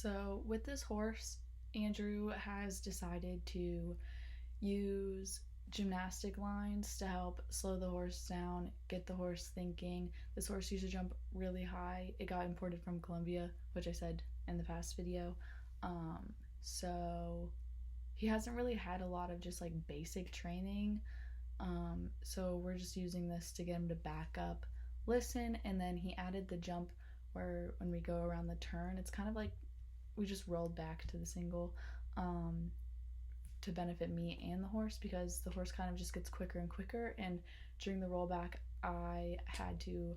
So, with this horse, Andrew has decided to use gymnastic lines to help slow the horse down, get the horse thinking. This horse used to jump really high. It got imported from Colombia, which I said in the past video. So he hasn't really had a lot of just like basic training. So we're just using this to get him to back up, listen, and then he added the jump where when we go around the turn, it's kind of like we just rolled back to the single. Um, to benefit me and the horse because the horse kind of just gets quicker and quicker. And during the rollback, I had to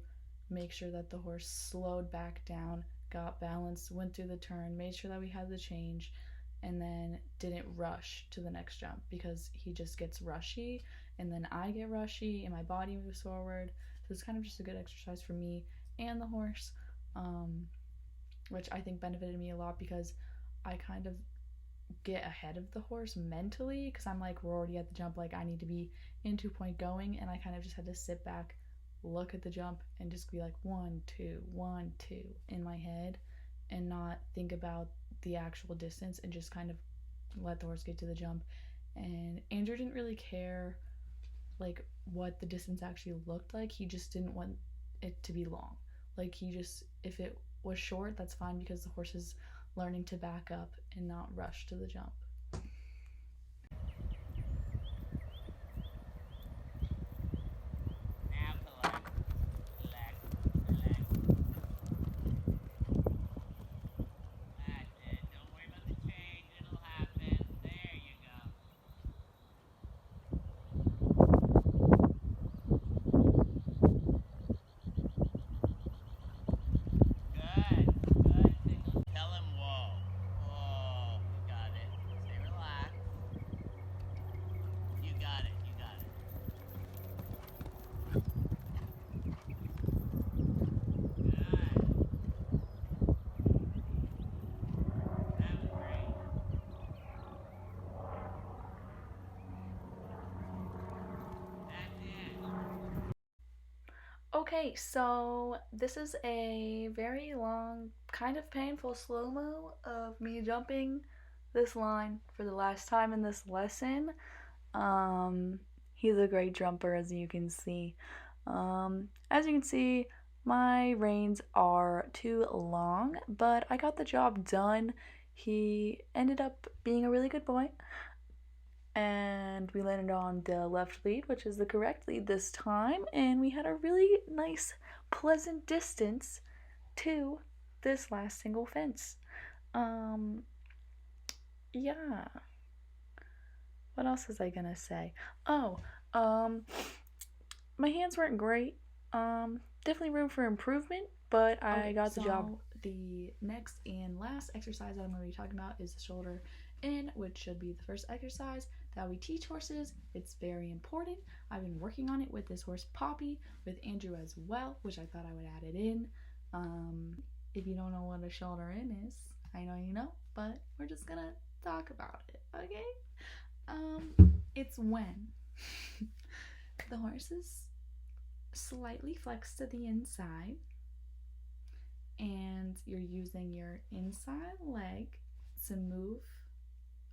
make sure that the horse slowed back down, got balanced, went through the turn, made sure that we had the change, and then didn't rush to the next jump because he just gets rushy and then I get rushy and my body moves forward. So it's kind of just a good exercise for me and the horse, um, which I think benefited me a lot because I kind of get ahead of the horse mentally because I'm like, we're already at the jump, like I need to be in 2 point going, and I kind of just had to sit back, look at the jump, and just be like 1 2 1 2 in my head and not think about the actual distance and just kind of let the horse get to the jump. And Andrew didn't really care like what the distance actually looked like. He just didn't want it to be long. Like he just, if it was short, that's fine because the horse is learning to back up and not rush to the jump. Now collect, collect. That's it. Don't worry about the change. It'll happen. There you go. Good. Good signal. Tell him whoa. Whoa. You got it. Stay relaxed. You got it. You got it. Good. That was great. That's it. Okay, so this is a very long, kind of painful slow mo of me jumping this line for the last time in this lesson. Um, he's a great jumper, as you can see. As you can see, my reins are too long, but I got the job done. He ended up being a really good boy, and we landed on the left lead, which is the correct lead this time, and we had a really nice, pleasant distance to this last single fence. Um, yeah. What else was I gonna say? Oh, um, my hands weren't great. Definitely room for improvement, but I got the job. The next and last exercise that I'm going to be talking about is the shoulder in, which should be the first exercise that we teach horses. It's very important. I've been working on it with this horse Poppy, with Andrew as well, which I thought I would add it in. If you don't know what a shoulder in is, I know you know, but we're just gonna talk about it, okay? It's when the horse is slightly flexed to the inside and you're using your inside leg to move,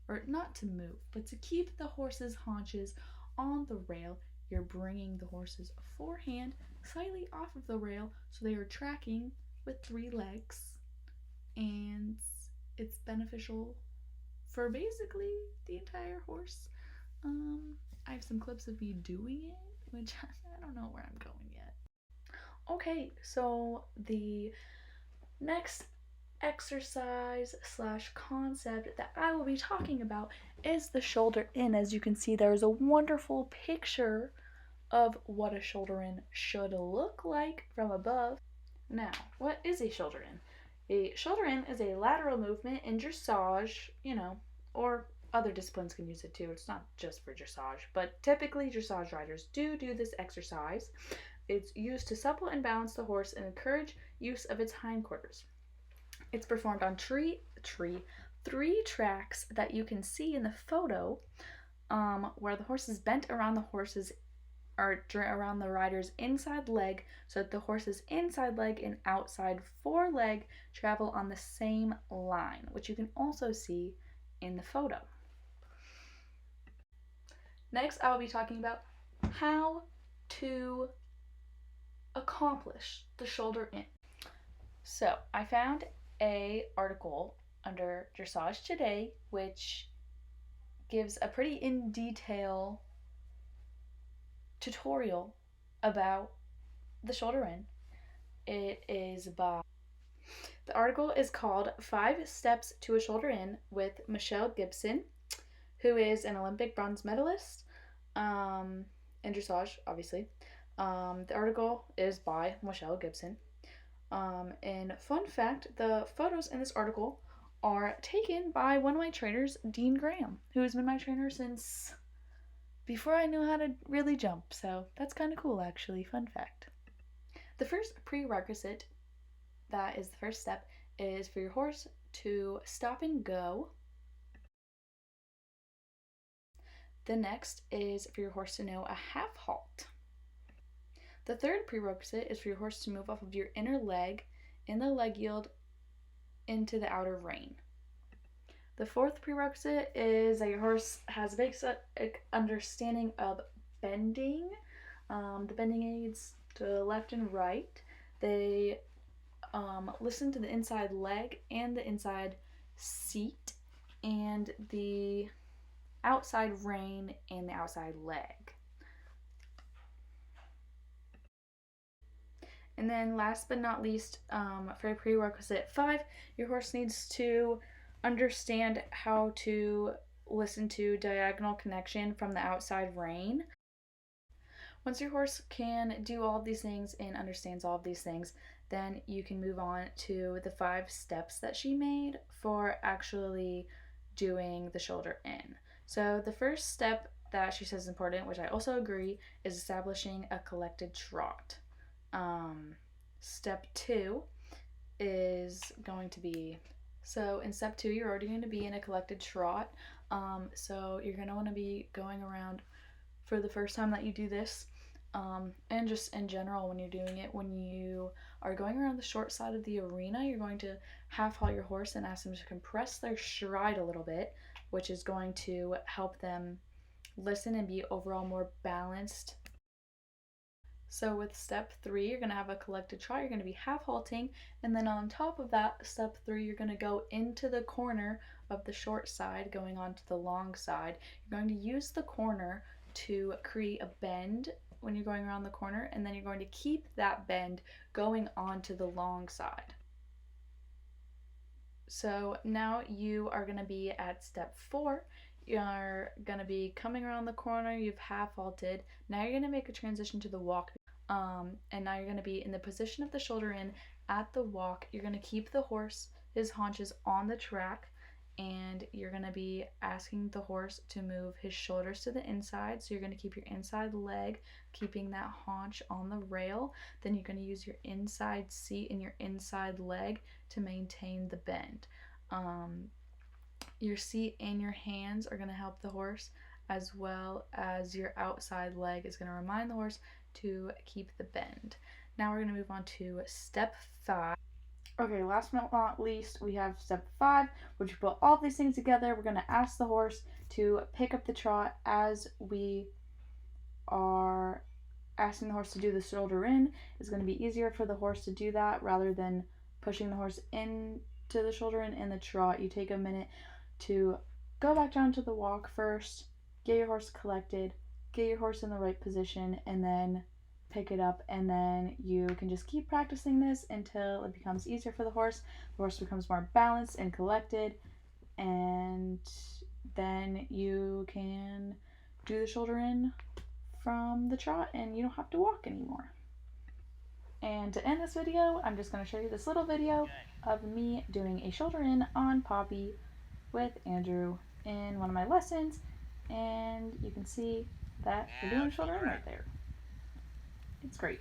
or not to move, but to keep the horse's haunches on the rail. You're bringing the horse's forehand slightly off of the rail so they are tracking with 3 legs, and it's beneficial for basically the entire horse. I have some clips of me doing it, which I don't know where I'm going yet. Okay, so the next exercise slash concept that I will be talking about is the shoulder in. As you can see, there's a wonderful picture of what a shoulder in should look like from above. Now, what is a shoulder in? A shoulder in is a lateral movement in dressage, or other disciplines can use it too. It's not just for dressage, but typically dressage riders do this exercise. It's used to supple and balance the horse and encourage use of its hindquarters. It's performed on three tracks that you can see in the photo, where the horse is bent around the horse's around the rider's inside leg so that the horse's inside leg and outside foreleg travel on the same line, which you can also see in the photo. Next, I will be talking about how to accomplish the shoulder in. So I found a article under Dressage Today which gives a pretty in detail tutorial about the shoulder in. It is by the article is called 5 Steps to a Shoulder In with Michelle Gibson, who is an Olympic bronze medalist in dressage, obviously. The article is by Michelle Gibson. And fun fact, the photos in this article are taken by one of my trainers, Dean Graham, who has been my trainer since before I knew how to really jump. So that's kind of cool, actually. Fun fact. The first prerequisite, that is the first step, is for your horse to stop and go. The next is for your horse to know a half halt. The third prerequisite is for your horse to move off of your inner leg in the leg yield into the outer rein. The fourth prerequisite is that your horse has a basic understanding of bending. The bending aids to the left and right. They listen to the inside leg and the inside seat and the outside rein and the outside leg. And then last but not least, for prerequisite 5, your horse needs to understand how to listen to diagonal connection from the outside rein. Once your horse can do all of these things and understands all of these things, then you can move on to the 5 steps that she made for actually doing the shoulder in. So the first step that she says is important, which I also agree, is establishing a collected trot. Step 2 is going to be, so in step 2 you're already going to be in a collected trot, so you're going to want to be going around for the first time that you do this, and just in general when you're doing it, when you are going around the short side of the arena, you're going to half halt your horse and ask them to compress their stride a little bit, which is going to help them listen and be overall more balanced. So with step 3, you're going to have a collected trot, you're going to be half halting, and then on top of that, step 3, you're going to go into the corner of the short side, going on to the long side. You're going to use the corner to create a bend when you're going around the corner, and then you're going to keep that bend going on to the long side. So now you are going to be at step 4. You're going to be coming around the corner, you've half halted. Now you're going to make a transition to the walk. And now you're going to be in the position of the shoulder in at the walk. You're going to keep the horse, his haunches on the track, and you're going to be asking the horse to move his shoulders to the inside. So you're going to keep your inside leg, keeping that haunch on the rail. Then you're going to use your inside seat and your inside leg to maintain the bend. Your seat and your hands are going to help the horse, as well as your outside leg is going to remind the horse to keep the bend. Now we're going to move on to step 5. Okay, last but not least, we have step 5, which we put all these things together. We're going to ask the horse to pick up the trot as we are asking the horse to do the shoulder in. It's going to be easier for the horse to do that rather than pushing the horse into the shoulder in the trot. You take a minute to go back down to the walk first, get your horse collected, get your horse in the right position, and then pick it up, and then you can just keep practicing this until it becomes easier for the horse. The horse becomes more balanced and collected, and then you can do the shoulder in from the trot and you don't have to walk anymore. And to end this video, I'm just going to show you this little video of me doing a shoulder in on Poppy with Andrew in one of my lessons, and you can see that we're doing a shoulder in right there. It's great.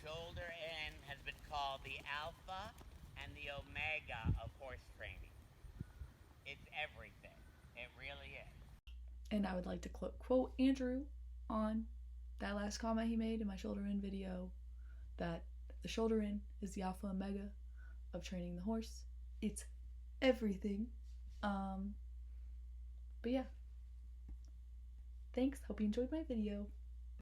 Shoulder in has been called the alpha and the omega of horse training. It's everything. It really is. And I would like to quote Andrew on that last comment he made in my shoulder in video, that the shoulder in is the alpha and omega of training the horse. It's everything. But yeah. Thanks. Hope you enjoyed my video.